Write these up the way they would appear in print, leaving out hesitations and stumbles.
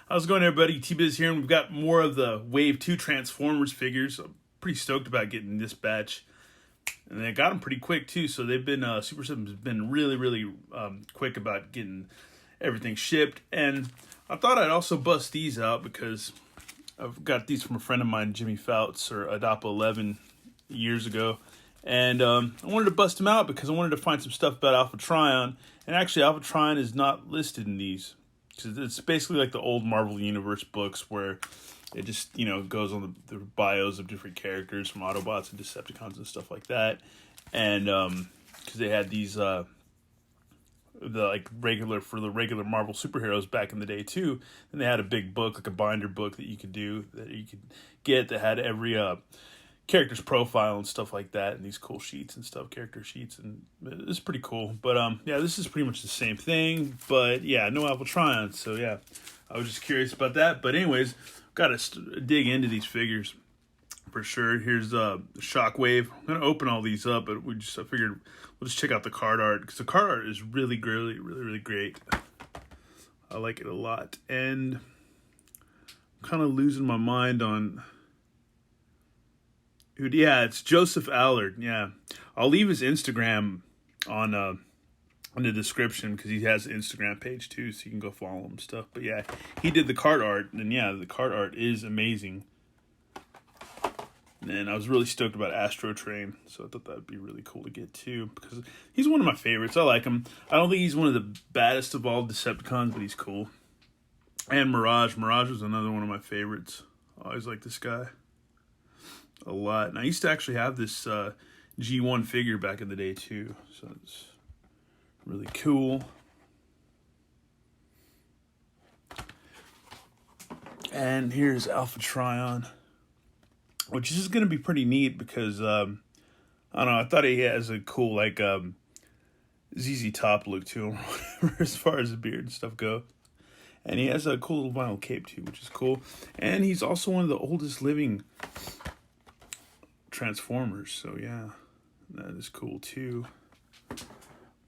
How's it going, everybody? T-Biz here, and we've got more of the Wave 2 Transformers figures. I'm pretty stoked about getting this batch. And they got them pretty quick, too, so they've been, Super 7's been really quick about getting everything shipped. And I thought I'd also bust these out because I've got these from a friend of mine, Jimmy Fouts, or Adapa 11 years ago. And I wanted to bust them out because I wanted to find some stuff about Alpha Tryon. And actually, Alpha Tryon is not listed in these. It's basically like the old Marvel Universe books where it just, goes on the bios of different characters from Autobots and Decepticons and stuff like that. And because they had these, the regular Marvel superheroes back in the day too. And they had a big book, like a binder book that you could get that had every character's profile and stuff like that, and these cool sheets and stuff, character sheets, and it's pretty cool. But yeah, this is pretty much the same thing, but yeah, no Alpha Tryon. So yeah, I was just curious about that. But anyways, got to dig into these figures for sure. Here's Shockwave. I'm gonna open all these up, but I figured we'll just check out the card art because the card art is really great. I like it a lot, and I'm kind of losing my mind on. Yeah, it's Joseph Allard. Yeah, I'll leave his Instagram on in the description because he has an Instagram page too, so you can go follow him and stuff. But yeah, he did the card art, and yeah, the card art is amazing. And I was really stoked about Astro Train, so I thought that'd be really cool to get too because he's one of my favorites. I like him. I don't think he's one of the baddest of all Decepticons, but he's cool. And Mirage was another one of my favorites. I always liked this guy a lot. And I used to actually have this G1 figure back in the day too, so it's really cool. And here's Alpha Tryon, which is going to be pretty neat because I don't know, I thought he has a cool ZZ Top look to him as far as the beard and stuff go. And he has a cool little vinyl cape too, which is cool. And he's also one of the oldest living Transformers, so yeah, that is cool too.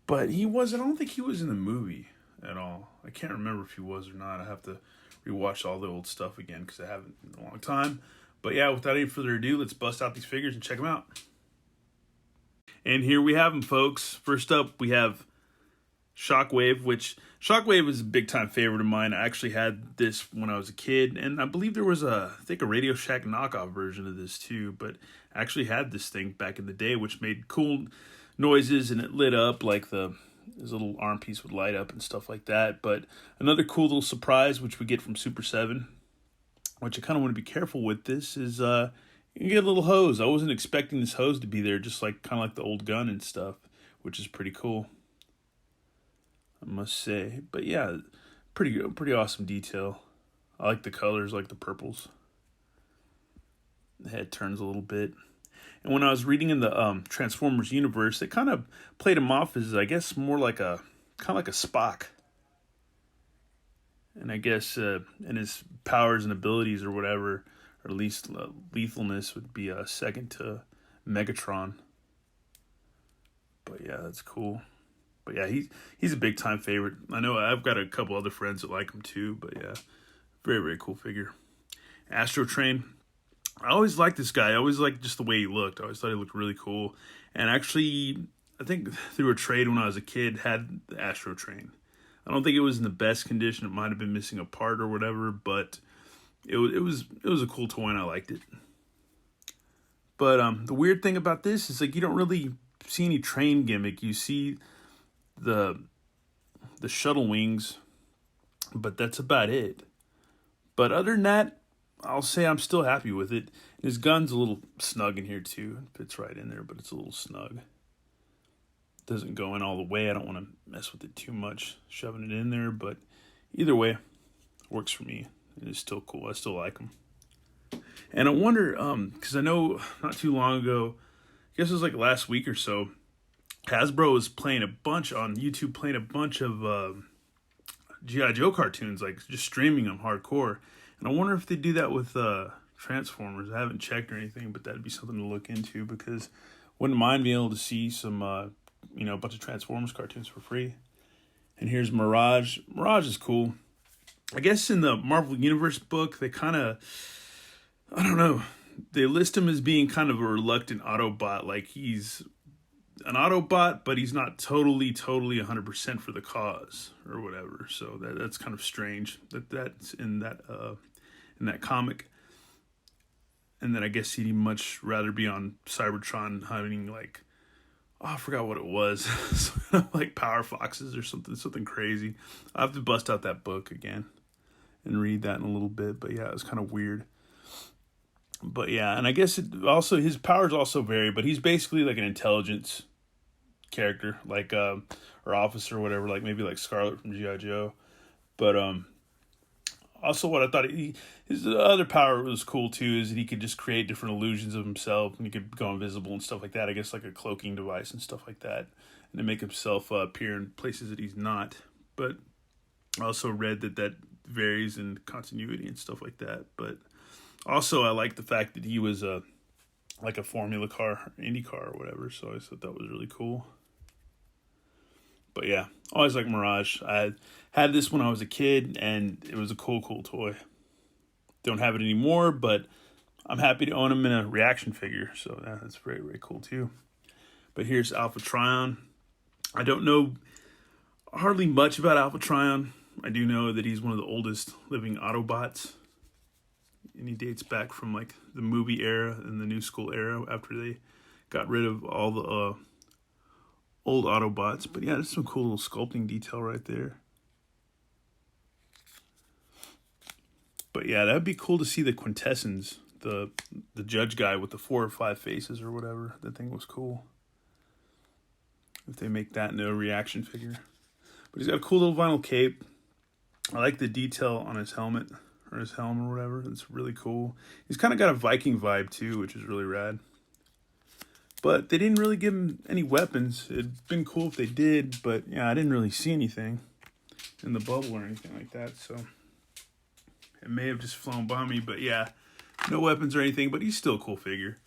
But I don't think he was in the movie at all. I can't remember if he was or not. I have to rewatch all the old stuff again because I haven't in a long time. But yeah, without any further ado, let's bust out these figures and check them out. And here we have them, folks. First up, we have Shockwave, which Shockwave is a big time favorite of mine. I actually had this when I was a kid, and I believe there was a Radio Shack knockoff version of this too, but I actually had this thing back in the day, which made cool noises, and it lit up like his little arm piece would light up and stuff like that. But another cool little surprise, which we get from Super 7, which I kind of want to be careful with this, is you get a little hose. I wasn't expecting this hose to be there, just kind of like the old gun and stuff, which is pretty cool, I must say. But yeah, pretty awesome detail. I like the colors, like the purples. The head turns a little bit. And when I was reading in the Transformers universe, they kind of played him off as, I guess, more like a Spock. And I guess and his powers and abilities or whatever, or at least lethalness, would be second to Megatron. But yeah, that's cool. But yeah, he's a big time favorite. I know I've got a couple other friends that like him too. But yeah, very cool figure. Astro Train. I always liked this guy. I always liked just the way he looked. I always thought he looked really cool. And actually, I think through a trade when I was a kid, had the Astro Train. I don't think it was in the best condition. It might have been missing a part or whatever, but it was a cool toy and I liked it. But the weird thing about this is you don't really see any train gimmick. You see the shuttle wings, but that's about it. But other than that, I'll say I'm still happy with it. His gun's a little snug in here too. It fits right in there, but it's a little snug. Doesn't go in all the way. I don't want to mess with it too much, shoving it in there. But either way, it works for me. It is still cool. I still like them. And I wonder, because I know not too long ago, I guess it was last week or so, Hasbro was playing a bunch on YouTube, playing a bunch of G.I. Joe cartoons, just streaming them hardcore. And I wonder if they do that with Transformers. I haven't checked or anything, but that'd be something to look into because wouldn't mind being able to see some, a bunch of Transformers cartoons for free. And here's Mirage. Mirage is cool. I guess in the Marvel Universe book, they kind of, I don't know, they list him as being kind of a reluctant Autobot. Like he's an Autobot, but he's not totally 100% for the cause or whatever. So that's kind of strange that's in that comic. And then I guess he'd much rather be on Cybertron hunting like, oh, I forgot what it was. Like Power Foxes or something crazy. I'll have to bust out that book again and read that in a little bit. But yeah, it was kind of weird. But yeah, and I guess his powers also vary, but he's basically like an intelligence character, like or officer or whatever, like maybe like Scarlet from G.I. Joe. But also what I thought his other power was cool too is that he could just create different illusions of himself, and he could go invisible and stuff like that. I guess like a cloaking device and stuff like that, and to make himself appear in places that he's not. But I also read that varies in continuity and stuff like that. But also I like the fact that he was like a Formula car, Indy car or whatever. So I thought that was really cool. But yeah, always like Mirage. I had this when I was a kid, and it was a cool toy. Don't have it anymore, but I'm happy to own him in a ReAction figure. So yeah, that's very, very cool too. But here's Alpha Tryon. I don't know hardly much about Alpha Tryon. I do know that he's one of the oldest living Autobots. And he dates back from like the movie era and the New School era after they got rid of all the old Autobots. But yeah, there's some cool little sculpting detail right there. But yeah, that'd be cool to see the Quintessence, the judge guy with the 4 or 5 faces or whatever. That thing was cool. If they make that into a ReAction figure. But he's got a cool little vinyl cape. I like the detail on his helmet, or his helm or whatever. It's really cool. He's kind of got a Viking vibe too, which is really rad. But they didn't really give him any weapons. It'd been cool if they did, but yeah, I didn't really see anything in the bubble or anything like that, so it may have just flown by me. But yeah, no weapons or anything, but he's still a cool figure.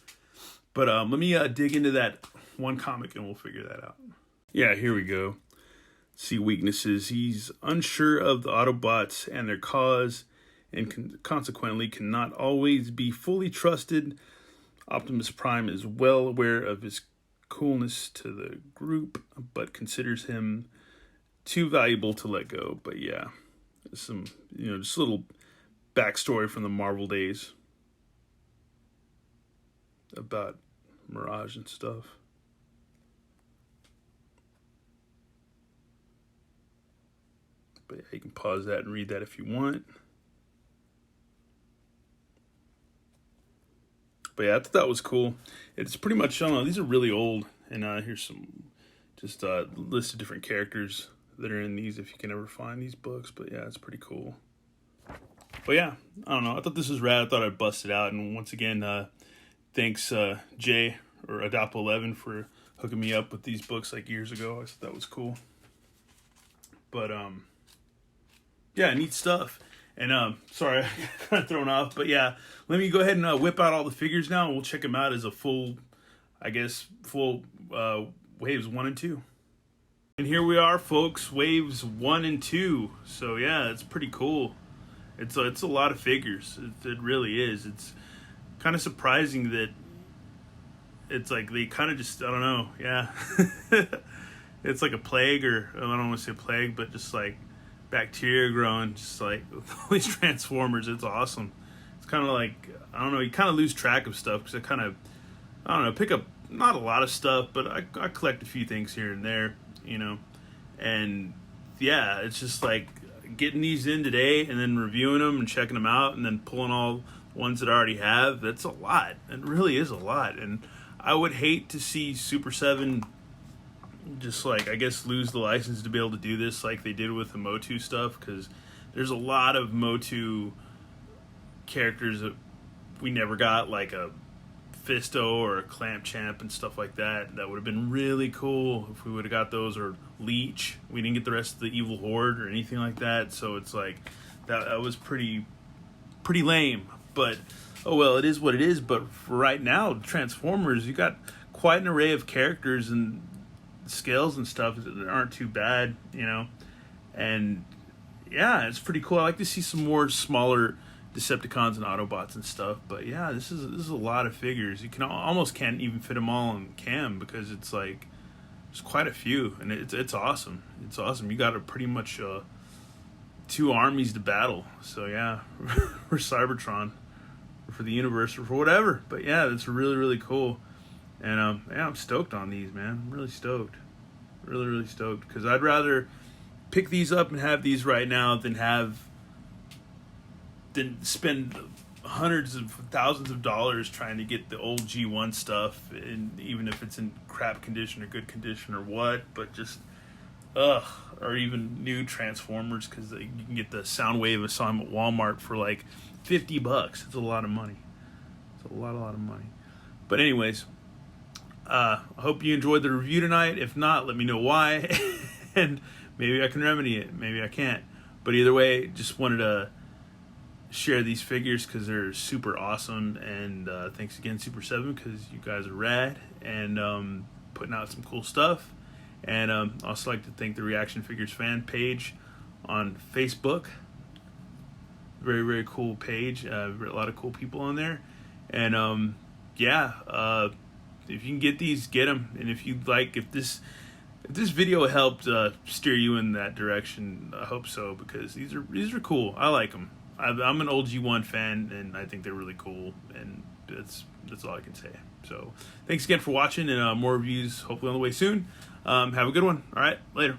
But let me dig into that one comic and we'll figure that out. Yeah, here we go. See weaknesses. He's unsure of the Autobots and their cause, and consequently cannot always be fully trusted. Optimus Prime is well aware of his coolness to the group, but considers him too valuable to let go. But yeah, some, just a little backstory from the Marvel days about Mirage and stuff. But yeah, you can pause that and read that if you want. But yeah, I thought that was cool. It's pretty much, I don't know, these are really old. And here's some just list of different characters that are in these if you can ever find these books. But yeah, it's pretty cool. But yeah, I don't know. I thought this was rad. I thought I'd bust it out. And once again, thanks Jay or Adopt11 for hooking me up with these books like years ago. I thought that was cool. But yeah, neat stuff. And sorry, I got kind of thrown off, but yeah, let me go ahead and whip out all the figures now, and we'll check them out as a full waves 1 and 2. And here we are, folks, waves 1 and 2. So yeah, it's pretty cool. It's a lot of figures. It really is. It's kind of surprising that it's like they kind of just, I don't know, yeah. It's like a plague, or I don't want to say plague, but just like bacteria growing, just like with all these Transformers. It's awesome. It's kind of like, I don't know, you kind of lose track of stuff because I don't know, pick up not a lot of stuff, but I collect a few things here and there, and yeah, it's just like getting these in today and then reviewing them and checking them out and then pulling all ones that I already have. That's a lot. It really is a lot. And I would hate to see Super 7 just like, I guess, lose the license to be able to do this like they did with the Motu stuff, because there's a lot of Motu characters that we never got, like a Fisto or a Clamp Champ and stuff like that. That would have been really cool if we would have got those, or Leech. We didn't get the rest of the Evil Horde or anything like that, so it's like that was pretty lame. But oh well, it is what it is. But for right now, Transformers, you got quite an array of characters and scales and stuff that aren't too bad, and yeah, it's pretty cool. I like to see some more smaller Decepticons and Autobots and stuff. But yeah, this is a lot of figures. You can almost can't even fit them all on cam because it's like there's quite a few, and it's awesome. It's awesome. You got to pretty much 2 armies to battle. So yeah, for Cybertron, or for the universe, or for whatever. But yeah, that's really really cool. And yeah, I'm stoked on these, man. I'm really stoked. Really really stoked because I'd rather pick these up and have these right now than spend hundreds of thousands of dollars trying to get the old G1 stuff, and even if it's in crap condition or good condition or what, but just or even new Transformers, because you can get the Soundwave. I saw them at Walmart for like $50. It's a lot of money. It's a lot of money. But anyways, I hope you enjoyed the review tonight. If not, let me know why, and maybe I can remedy it. Maybe I can't. But either way, just wanted to share these figures because they're super awesome. And thanks again, Super 7, because you guys are rad and putting out some cool stuff. And also like to thank the ReAction Figures fan page on Facebook. Very, very cool page. A lot of cool people on there. And yeah, if you can get these, get them. And if you like, if this video helped steer you in that direction, I hope so, because these are cool. I like them. I'm an old G1 fan, and I think they're really cool, and that's all I can say. So thanks again for watching, and more reviews hopefully on the way soon. Have a good one. All right, later.